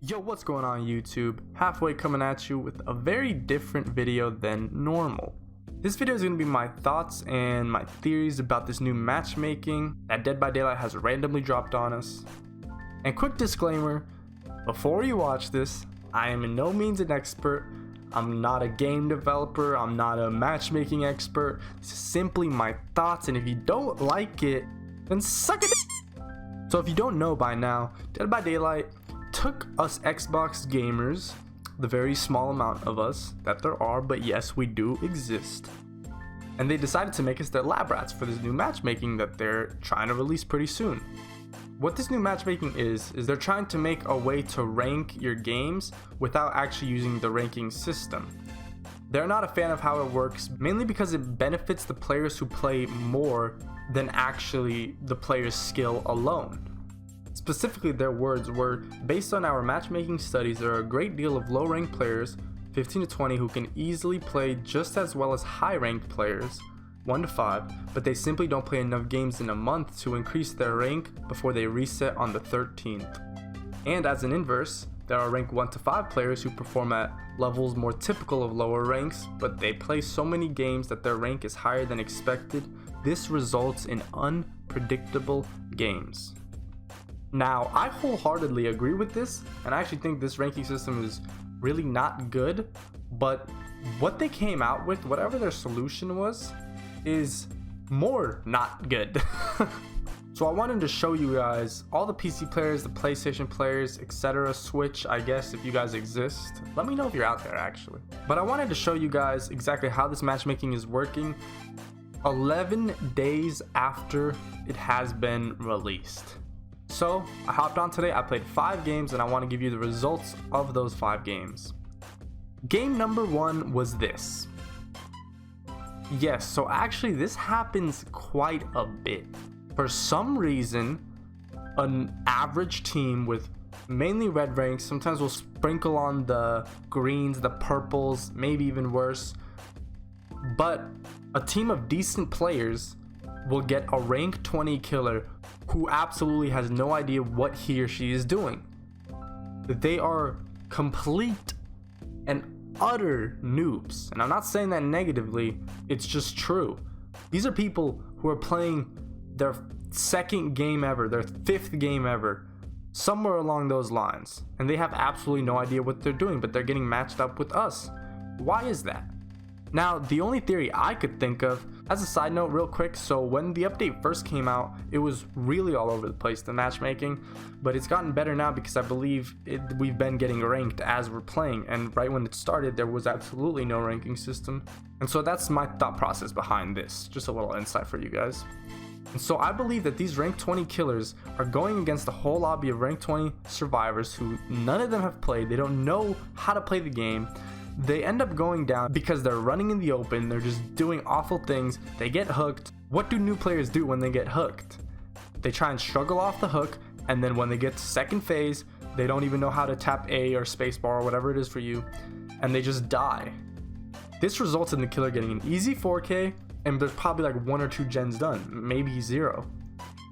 Yo, what's going on YouTube? Halfway coming at you with a very different video than normal. This video is going to be my thoughts and my theories about this new matchmaking that Dead by Daylight has randomly dropped on us. And quick disclaimer, before you watch this, I am in no means an expert. I'm not a game developer, I'm not a matchmaking expert. This is simply my thoughts, and if you don't like it, then suck it. So if you don't know by now, Dead by Daylight took us Xbox gamers, the very small amount of us that there are, but yes, we do exist, and they decided to make us their lab rats for this new matchmaking that they're trying to release pretty soon. What this new matchmaking is they're trying to make a way to rank your games without actually using the ranking system. They're not a fan of how it works, mainly because it benefits the players who play more than actually the player's skill alone. Specifically, their words were, based on our matchmaking studies, there are a great deal of low-ranked players, 15 to 20, who can easily play just as well as high-ranked players, 1 to 5, but they simply don't play enough games in a month to increase their rank before they reset on the 13th. And as an inverse, there are ranked 1 to 5 players who perform at levels more typical of lower ranks, but they play so many games that their rank is higher than expected. This results in unpredictable games. Now, I wholeheartedly agree with this, and I actually think this ranking system is really not good, but what they came out with, whatever their solution was, is more not good. So I wanted to show you guys, all the PC players, the PlayStation players, etc., Switch, I guess, if you guys exist. Let me know if you're out there, actually. But I wanted to show you guys exactly how this matchmaking is working 11 days after it has been released. So I hopped on today, I played 5 games, and I want to give you the results of those 5 games. Game number 1 was this. Yes, so actually this happens quite a bit. For some reason, an average team with mainly red ranks, sometimes will sprinkle on the greens, the purples, maybe even worse, but a team of decent players will get a rank 20 killer who absolutely has no idea what he or she is doing. They are complete and utter noobs, and I'm not saying that negatively, it's just true. These are people who are playing their 2nd game ever, their 5th game ever, somewhere along those lines, and they have absolutely no idea what they're doing, but they're getting matched up with us. Why is that? Now, the only theory I could think of, as a side note real quick, so when the update first came out, it was really all over the place, the matchmaking, but it's gotten better now because I believe we've been getting ranked as we're playing, and right when it started, there was absolutely no ranking system. And so that's my thought process behind this, just a little insight for you guys. And so I believe that these rank 20 killers are going against a whole lobby of rank 20 survivors who none of them have played, they don't know how to play the game. They end up going down because they're running in the open, they're just doing awful things, they get hooked. What do new players do when they get hooked? They try and struggle off the hook, and then when they get to second phase, they don't even know how to tap A or spacebar or whatever it is for you, and they just die. This results in the killer getting an easy 4K, and there's probably like 1 or 2 gens done, maybe 0.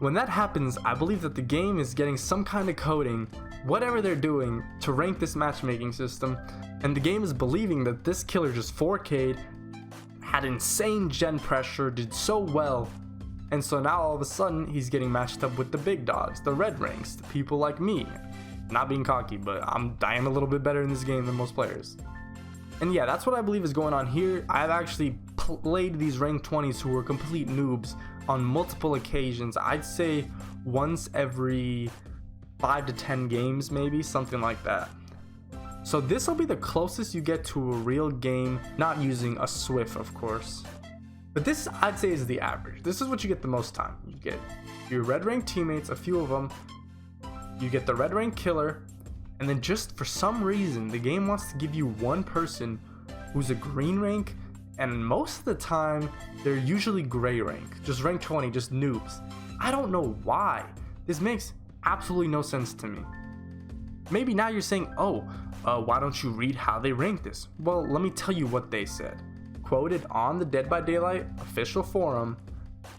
When that happens, I believe that the game is getting some kind of coding, whatever they're doing, to rank this matchmaking system, and the game is believing that this killer just 4K'd, had insane gen pressure, did so well, and so now all of a sudden he's getting matched up with the big dogs, the red ranks, the people like me. Not being cocky, but I am a little bit better in this game than most players. And yeah, that's what I believe is going on here. I've actually played these rank 20s who were complete noobs on multiple occasions. I'd say once every 5 to 10 games, maybe, something like that. So this will be the closest you get to a real game, not using a Swift, of course. But this, I'd say, is the average. This is what you get the most time. You get your red rank teammates, a few of them, you get the red rank killer, and then just for some reason, the game wants to give you one person who's a green rank, and most of the time, they're usually gray rank, just rank 20, just noobs. I don't know why. This makes absolutely no sense to me. Maybe now you're saying, why don't you read how they rank this? Well, let me tell you what they said. Quoted on the Dead by Daylight official forum,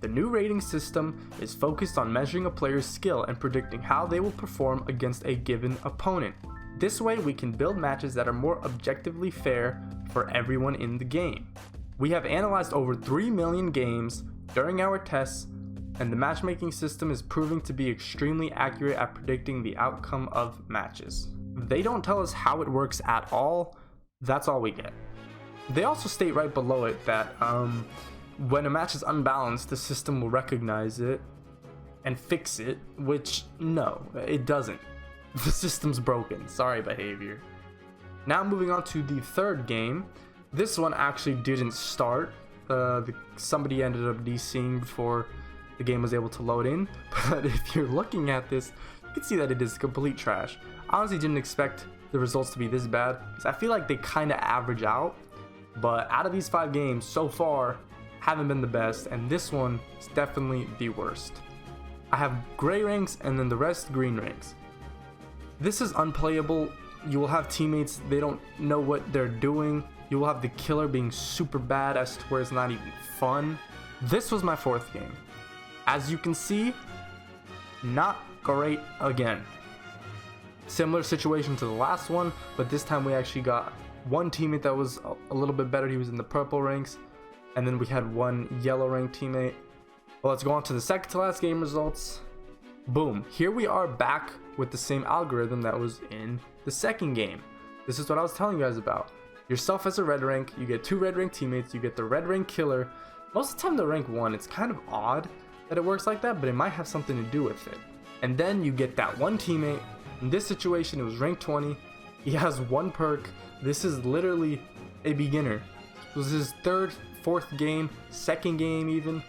The new rating system is focused on measuring a player's skill and predicting how they will perform against a given opponent. This way we can build matches that are more objectively fair for everyone in the game. We have analyzed over 3 million games during our tests, and the matchmaking system is proving to be extremely accurate at predicting the outcome of matches. They don't tell us how it works at all, that's all we get. They also state right below it that when a match is unbalanced, the system will recognize it and fix it, which no, it doesn't. The system's broken, sorry behavior. Now moving on to the third game. This one actually didn't start. Somebody ended up DCing before the game was able to load in, but if you're looking at this, you can see that it is complete trash. I honestly didn't expect the results to be this bad, because I feel like they kind of average out, but out of these 5 games so far, haven't been the best, and this one is definitely the worst. I have gray ranks and then the rest green ranks. This is unplayable. You will have teammates, they don't know what they're doing. You will have the killer being super bad as to where it's not even fun. This was my 4th game. As you can see, not great again. Similar situation to the last one, but this time we actually got one teammate that was a little bit better. He was in the purple ranks, and then we had one yellow rank teammate. Well, let's go on to the second to last game results. Boom, here we are back with the same algorithm that was in the second game. This is what I was telling you guys about. Yourself as a red rank, you get 2 red rank teammates, you get the red rank killer. Most of the time the rank 1, it's kind of odd that it works like that, but it might have something to do with it. And then you get that one teammate. In this situation, it was rank 20. He has 1 perk. This is literally a beginner. This was his 3rd, 4th game, 2nd game even.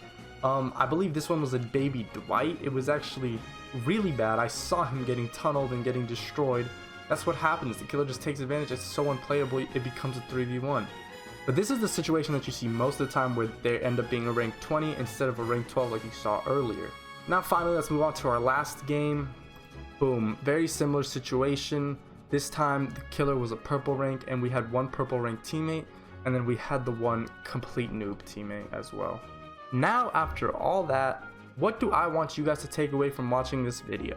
I believe this one was a baby Dwight. It was actually really bad. I saw him getting tunneled and getting destroyed. That's what happens. The killer just takes advantage. It's so unplayable, it becomes a 3v1. But this is the situation that you see most of the time, where they end up being a rank 20 instead of a rank 12 like you saw earlier. Now finally, let's move on to our last game. Boom, very similar situation. This time the killer was a purple rank, and we had 1 purple rank teammate, and then we had the 1 complete noob teammate as well. Now after all that, what do I want you guys to take away from watching this video?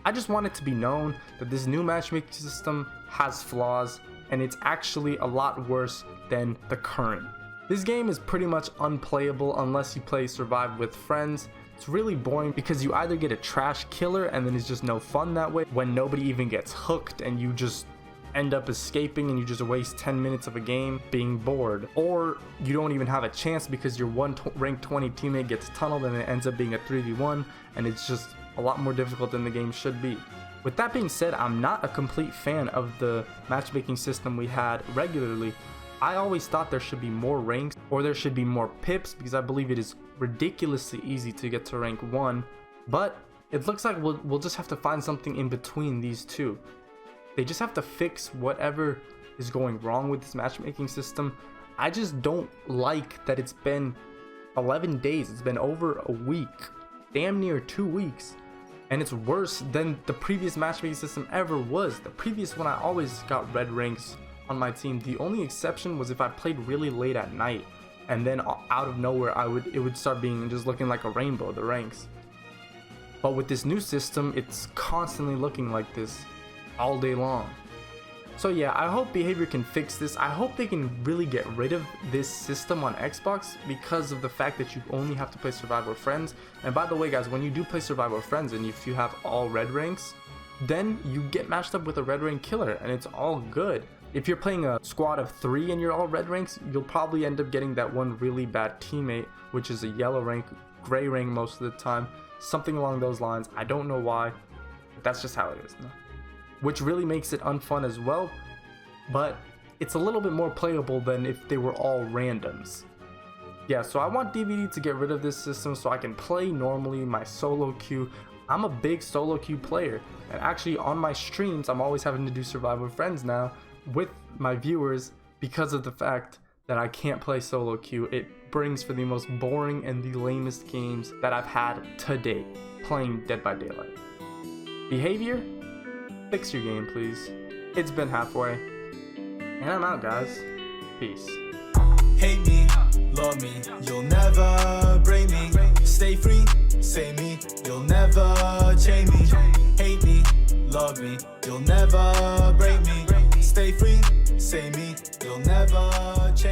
I just want it to be known that this new matchmaking system has flaws, and it's actually a lot worse than the current. This game is pretty much unplayable unless you play Survive with friends. It's really boring because you either get a trash killer and then it's just no fun that way, when nobody even gets hooked and you just end up escaping and you just waste 10 minutes of a game being bored, or you don't even have a chance because your rank 20 teammate gets tunneled and it ends up being a 3v1, and it's just a lot more difficult than the game should be. With that being said, I'm not a complete fan of the matchmaking system we had regularly. I always thought there should be more ranks, or there should be more pips, because I believe it is ridiculously easy to get to rank 1, but it looks like we'll just have to find something in between these two. They just have to fix whatever is going wrong with this matchmaking system. I just don't like that it's been 11 days. It's been over a week, damn near 2 weeks. And it's worse than the previous matchmaking system ever was. The previous one, I always got red ranks on my team. The only exception was if I played really late at night, and then out of nowhere it would start being just looking like a rainbow, the ranks. But with this new system, it's constantly looking like this all day long. So yeah, I hope Behavior can fix this. I hope they can really get rid of this system on Xbox, because of the fact that you only have to play Survive with friends. And by the way guys, when you do play Survive with friends and if you have all red ranks, then you get matched up with a red rank killer and it's all good. If you're playing a squad of 3 and you're all red ranks, you'll probably end up getting that one really bad teammate, which is a yellow rank, gray rank most of the time, something along those lines. I don't know why, but that's just how it is. Which really makes it unfun as well, but it's a little bit more playable than if they were all randoms. Yeah, so I want DVD to get rid of this system so I can play normally my solo queue. I'm a big solo queue player, and actually on my streams I'm always having to do Survive with friends now with my viewers, because of the fact that I can't play solo queue. It brings for the most boring and the lamest games that I've had to date playing Dead by Daylight. Behavior? Fix your game, please. It's been halfway. And I'm out, guys. Peace. Hate me, love me, you'll never break me. Stay free, say me, you'll never chain me. Hate me, love me, you'll never break me. Say me, you'll never change.